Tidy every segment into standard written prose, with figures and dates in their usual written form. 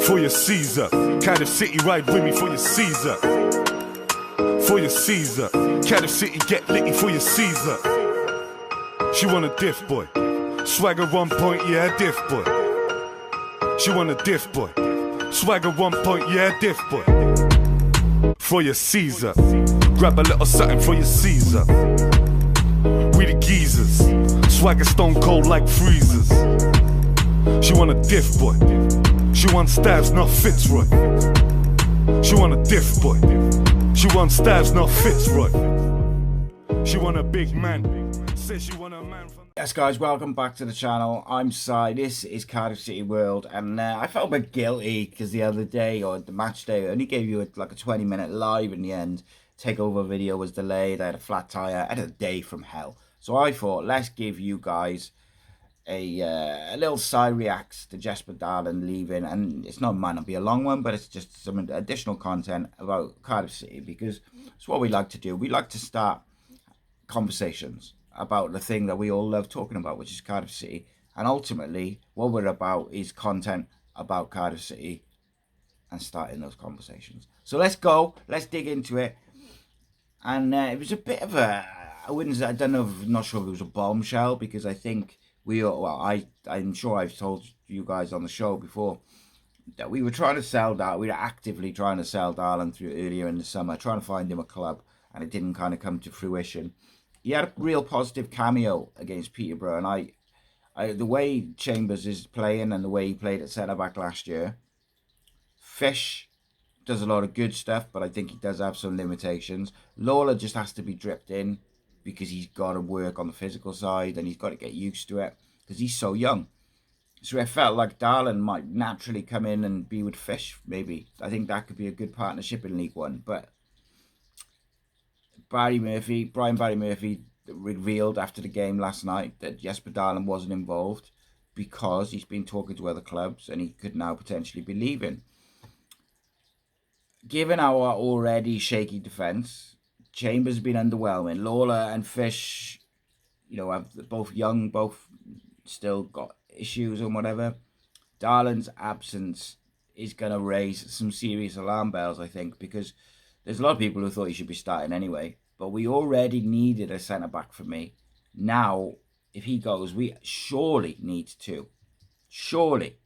For your Caesar, Cardiff City ride with me for your Caesar. For your Caesar, Cardiff City get litty for your Caesar. She want a diff boy, swagger 1 point, yeah, diff boy. She want a diff boy, swagger 1 point, yeah, diff boy. For your Caesar, grab a little something for your Caesar. We the geezers, swagger stone cold like freezers. She want a diff boy, she want Starvz, not Fitzroy. She want a diff boy, she want Starvz, not Fitzroy. She want a big man, says she want a man from... Yes guys, welcome back to the channel. I'm Si, this is Cardiff City World, and I felt a bit guilty because the other day, or the match day, I only gave you like a 20-minute live in the end. Takeover video was delayed, I had a flat tyre, I had a day from hell. So I thought, let's give you guys a little side reacts to Jesper Daland leaving, and it's not might not be a long one, but it's just some additional content about Cardiff City, because it's what we like to do. We like to start conversations about the thing that we all love talking about, which is Cardiff City, and ultimately what we're about is content about Cardiff City and starting those conversations. So let's go, let's dig into it. And it was a bit of a, not sure if it was a bombshell, because I think I'm sure I've told you guys on the show before that we were trying to sell that. We were actively trying to sell Darlin through earlier in the summer, trying to find him a club, and it didn't kind of come to fruition. He had a real positive cameo against Peterborough, and I the way Chambers is playing and the way he played at centre-back last year, Fish does a lot of good stuff, but I think he does have some limitations. Lawler just has to be dripped in, because he's got to work on the physical side and he's got to get used to it because he's so young. So it felt like Darlin might naturally come in and be with Fish, maybe. I think that could be a good partnership in League One. But Brian Barry Murphy revealed after the game last night that Jesper Daland wasn't involved because he's been talking to other clubs and he could now potentially be leaving. Given our already shaky defence, Chambers has been underwhelming. Lawler and Fish, have both young, both still got issues and whatever. Darlin's absence is going to raise some serious alarm bells, I think, because there's a lot of people who thought he should be starting anyway. But we already needed a centre-back for me. Now, if he goes, we surely need two. Surely.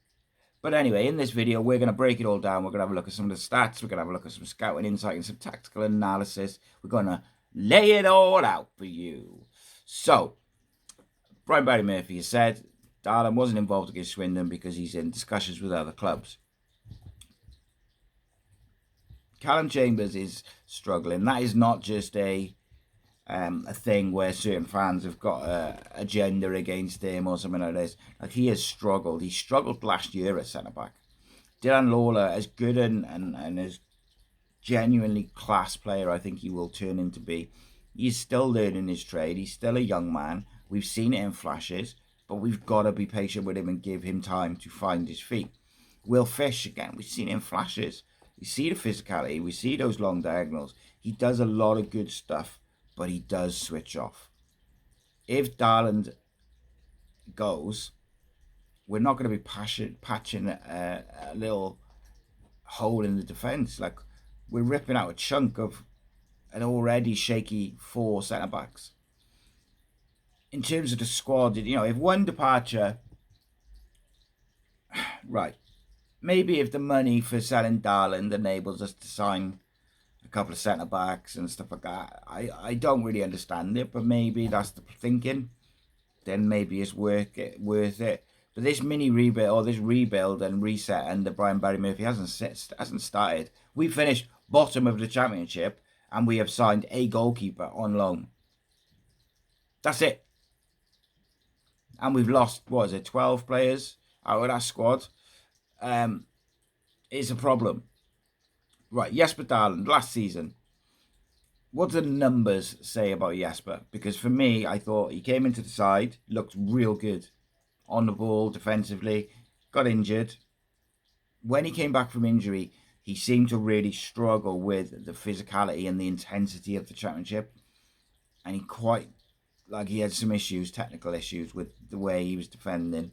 But anyway, in this video, we're going to break it all down. We're going to have a look at some of the stats. We're going to have a look at some scouting insight and some tactical analysis. We're going to lay it all out for you. So, Brian Barry Murphy has said Darlin wasn't involved against Swindon because he's in discussions with other clubs. Callum Chambers is struggling. That is not just a thing where certain fans have got an agenda against him or something like this. Like, he has struggled. He struggled last year at centre-back. Dylan Lawler, as good and as genuinely class player I think he will turn into be, he's still learning his trade. He's still a young man. We've seen it in flashes, but we've got to be patient with him and give him time to find his feet. Will Fish, again, we've seen it in flashes. We see the physicality. We see those long diagonals. He does a lot of good stuff, but he does switch off. If Darland goes, we're not going to be patching a little hole in the defence. Like, we're ripping out a chunk of an already shaky 4 centre-backs. In terms of the squad, if one departure... Right. Maybe if the money for selling Darland enables us to sign a couple of centre-backs and stuff like that, I don't really understand it, but maybe that's the thinking. Then maybe it's worth it. But this mini rebuild, or this rebuild and reset under Brian Barry Murphy hasn't started. We finished bottom of the championship and we have signed a goalkeeper on loan. That's it. And we've lost, 12 players out of that squad. It's a problem. Right, Jesper Daland, last season. What do the numbers say about Jesper? Because for me, I thought he came into the side, looked real good. On the ball, defensively, got injured. When he came back from injury, he seemed to really struggle with the physicality and the intensity of the championship. And he had some issues, technical issues, with the way he was defending.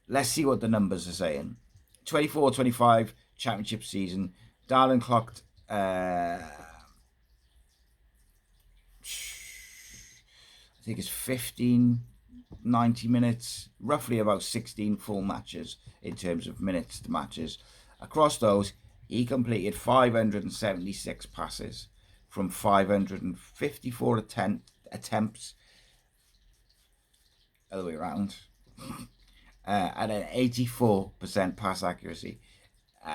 Let's see what the numbers are saying. 24-25 championship season. Darlin clocked I think it's 15, 90 minutes, roughly about 16 full matches in terms of minutes to matches. Across those, he completed 576 passes from 554 attempts, other way around, at an 84% pass accuracy.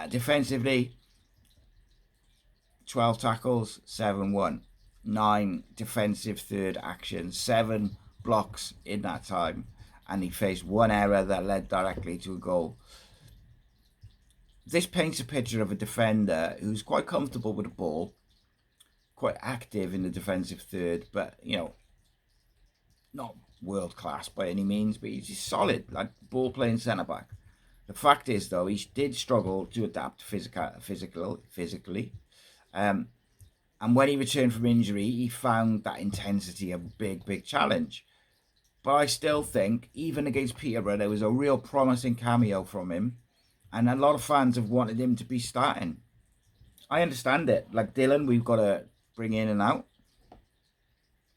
Defensively, 12 tackles, 7 won. 9 defensive third actions, 7 blocks in that time, and he faced 1 error that led directly to a goal. This paints a picture of a defender who's quite comfortable with the ball, quite active in the defensive third, but, you know, not world class by any means, but he's solid, like ball playing centre back. The fact is, though, he did struggle to adapt physically. And when he returned from injury, he found that intensity a big challenge. But I still think, even against Peterborough, there was a real promising cameo from him. And a lot of fans have wanted him to be starting. I understand it. Like Dylan, we've got to bring in and out.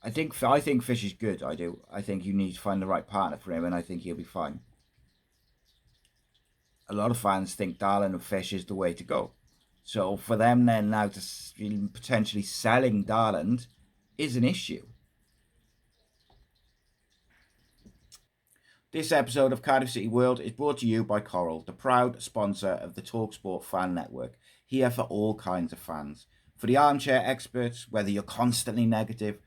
I think Fish is good, I do. I think you need to find the right partner for him, and I think he'll be fine. A lot of fans think Darlin and Fish is the way to go. So for them then now to potentially selling Darlin is an issue. This episode of Cardiff City World is brought to you by Coral, the proud sponsor of the TalkSport Fan Network, here for all kinds of fans. For the armchair experts, whether you're constantly negative,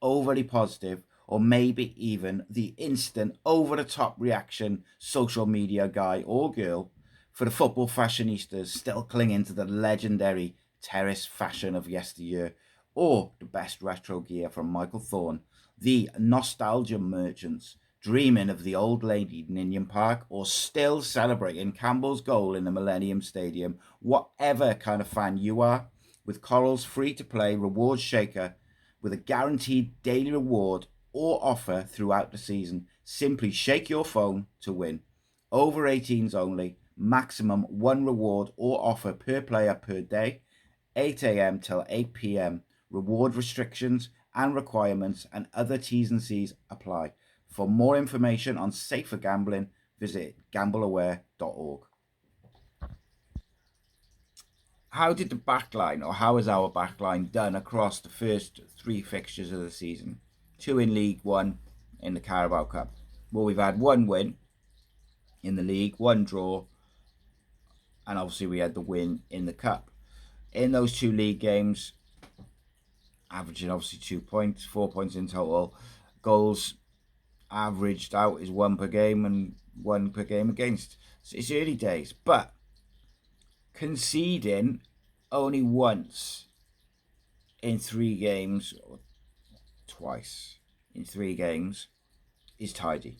overly positive, or maybe even the instant over-the-top reaction social media guy or girl, for the football fashionistas still clinging to the legendary terrace fashion of yesteryear, or the best retro gear from Michael Thorne, the nostalgia merchants dreaming of the old lady Ninian Park, or still celebrating Campbell's goal in the Millennium Stadium, whatever kind of fan you are, with Coral's free-to-play reward shaker with a guaranteed daily reward or offer throughout the season. Simply shake your phone to win. Over 18s only. Maximum 1 reward or offer per player per day, 8 a.m. till 8 p.m. Reward restrictions and requirements and other T's and C's apply. For more information on safer gambling, visit gambleaware.org. How did the backline, or how has our backline done across the first 3 fixtures of the season? 2 in League 1 in the Carabao Cup. Well, we've had 1 win in the league, 1 draw, and obviously we had the win in the Cup. In those 2 league games, averaging obviously 2 points, 4 points in total. Goals averaged out is 1 per game and 1 per game against. So it's early days, but conceding only once in 3 games, or twice in 3 games, is tidy.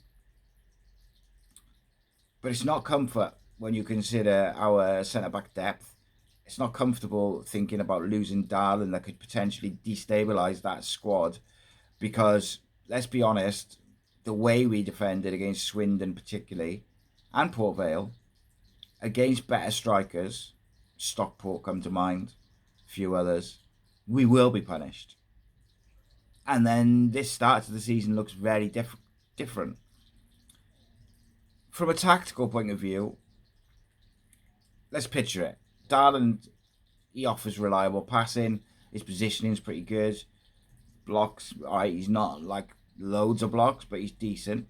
But it's not comfort when you consider our centre-back depth. It's not comfortable thinking about losing Darlin that could potentially destabilise that squad, because, let's be honest, the way we defended against Swindon particularly, and Port Vale, against better strikers, Stockport come to mind, a few others, we will be punished. And then this start to the season looks very different. From a tactical point of view, let's picture it. Darlin, he offers reliable passing. His positioning is pretty good. Blocks, alright, he's not like loads of blocks, but he's decent.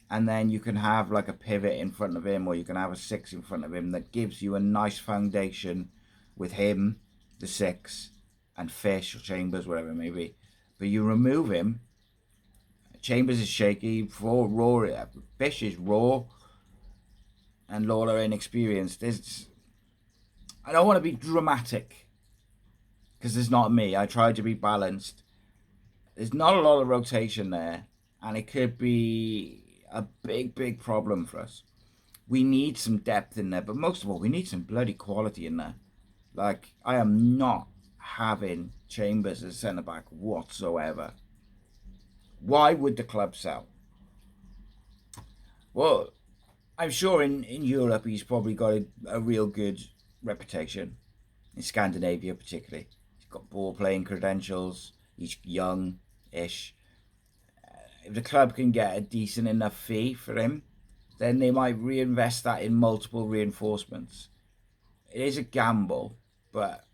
And then you can have like a pivot in front of him, or you can have a 6 in front of him that gives you a nice foundation with him, the 6, and Fish or Chambers, whatever it may be. But you remove him, Chambers is shaky, Fish is raw, and Lawler inexperienced. I don't want to be dramatic, because it's not me. I try to be balanced. There's not a lot of rotation there, and it could be a big problem for us. We need some depth in there, but most of all, we need some bloody quality in there. Like, I am not having Chambers as centre-back whatsoever. Why would the club sell? Well, I'm sure in Europe he's probably got a real good reputation. In Scandinavia particularly. He's got ball playing credentials. He's young-ish. If the club can get a decent enough fee for him, then they might reinvest that in multiple reinforcements. It is a gamble, but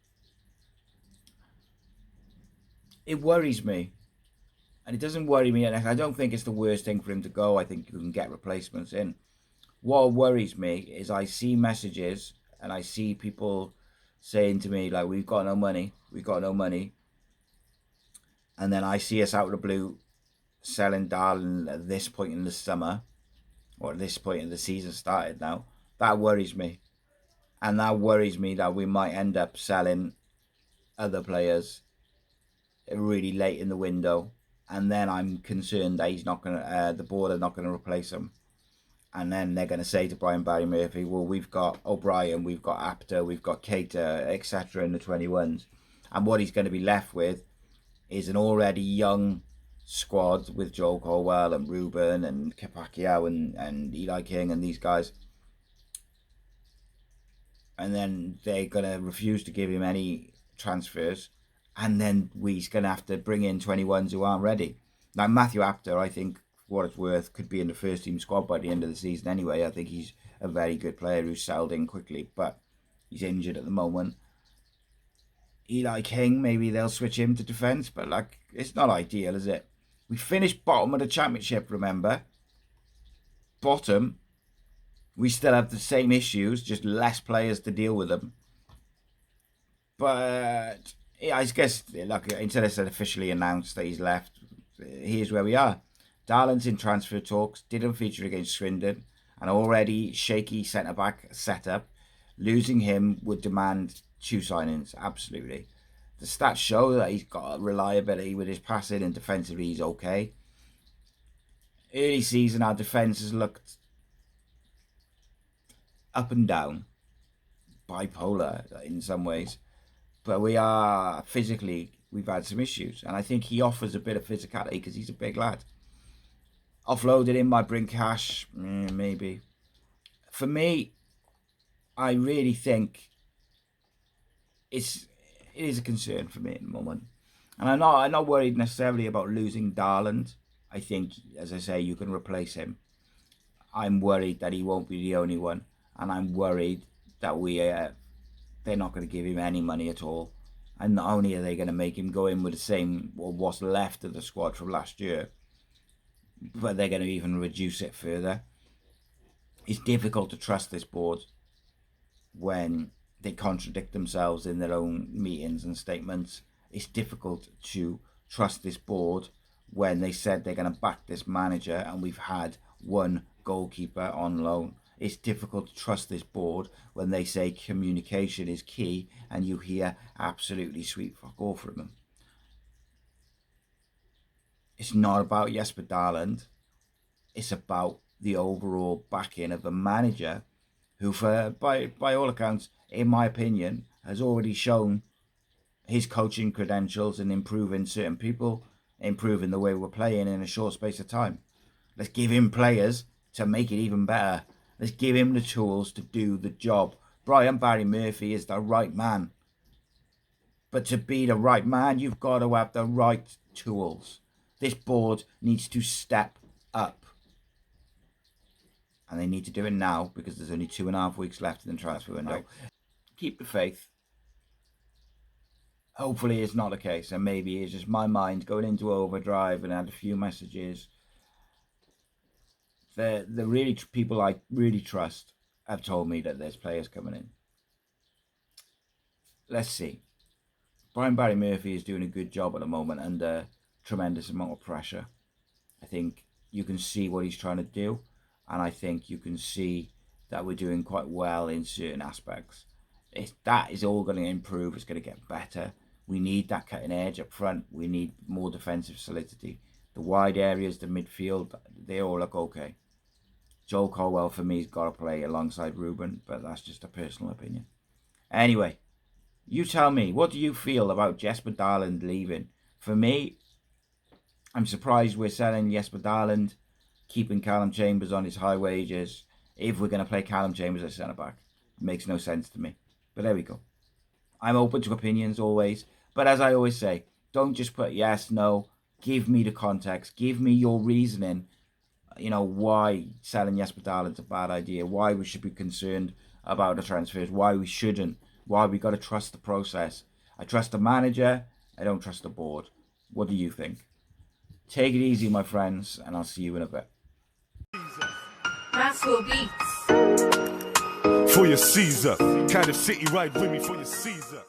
it worries me. And it doesn't worry me. I don't think it's the worst thing for him to go. I think you can get replacements in. What worries me is I see messages and I see people saying to me, like, we've got no money. And then I see us out of the blue selling Darlin at this point in the summer, or at this point in the season started now. That worries me. And that worries me that we might end up selling other players really late in the window. And then I'm concerned that he's not going to, the board are not going to replace him. And then they're going to say to Barry Murphy, well, we've got O'Brien, we've got Apter, we've got Keita, etc. in the 21s. And what he's going to be left with is an already young squad with Joel Colwell and Ruben and Capacchio and Eli King and these guys. And then they're going to refuse to give him any transfers. And then we're going to have to bring in 21s who aren't ready. Now, Matthew Apter, I think, for what it's worth, could be in the first team squad by the end of the season anyway. I think he's a very good player who's settled in quickly, but he's injured at the moment. Eli King, maybe they'll switch him to defence, but like, it's not ideal, is it? We finished bottom of the championship, remember? Bottom. We still have the same issues, just less players to deal with them. But yeah, I guess, like, until it's officially announced that he's left, here's where we are. Darlin's in transfer talks, didn't feature against Swindon, an already shaky centre-back setup. Losing him would demand 2 signings, absolutely. The stats show that he's got reliability with his passing and defensively he's okay. Early season, our defence has looked up and down, bipolar in some ways. But we are, physically, we've had some issues. And I think he offers a bit of physicality because he's a big lad. Offloaded him might bring cash, maybe. For me, I really think it is a concern for me at the moment. And I'm not worried necessarily about losing Darland. I think, as I say, you can replace him. I'm worried that he won't be the only one. And I'm worried that they're not going to give him any money at all. And not only are they going to make him go in with the same, or what's left of the squad from last year, but they're going to even reduce it further. It's difficult to trust this board when they contradict themselves in their own meetings and statements. It's difficult to trust this board when they said they're going to back this manager and we've had one goalkeeper on loan. It's difficult to trust this board when they say communication is key and you hear absolutely sweet fuck all from them. It's not about Jesper Daland. It's about the overall backing of a manager who, by all accounts, in my opinion, has already shown his coaching credentials and improving certain people, improving the way we're playing in a short space of time. Let's give him players to make it even better. Let's give him the tools to do the job. Barry Murphy is the right man. But to be the right man, you've got to have the right tools. This board needs to step up. And they need to do it now because there's only 2.5 weeks left in the transfer window. Right. Keep the faith. Hopefully it's not the case. And maybe it's just my mind going into overdrive and had a few messages. The really people I really trust have told me that there's players coming in. Let's see. Barry Murphy is doing a good job at the moment under tremendous amount of pressure. I think you can see what he's trying to do, and I think you can see that we're doing quite well in certain aspects. That is all going to improve. It's going to get better. We need that cutting edge up front. We need more defensive solidity. The wide areas, the midfield, they all look okay. Joel Colwell, for me, has got to play alongside Ruben, but that's just a personal opinion. Anyway, you tell me, what do you feel about Jesper Daland leaving? For me, I'm surprised we're selling Jesper Daland, keeping Callum Chambers on his high wages, if we're going to play Callum Chambers as centre-back. Makes no sense to me. But there we go. I'm open to opinions always. But as I always say, don't just put yes, no. Give me the context. Give me your reasoning. You know, why selling Jesper Daland's a bad idea. Why we should be concerned about the transfers. Why we shouldn't. Why we got to trust the process. I trust the manager. I don't trust the board. What do you think? Take it easy, my friends. And I'll see you in a bit. Rascal Beats. For your Caesar. Cardiff City, ride with me for your Caesar.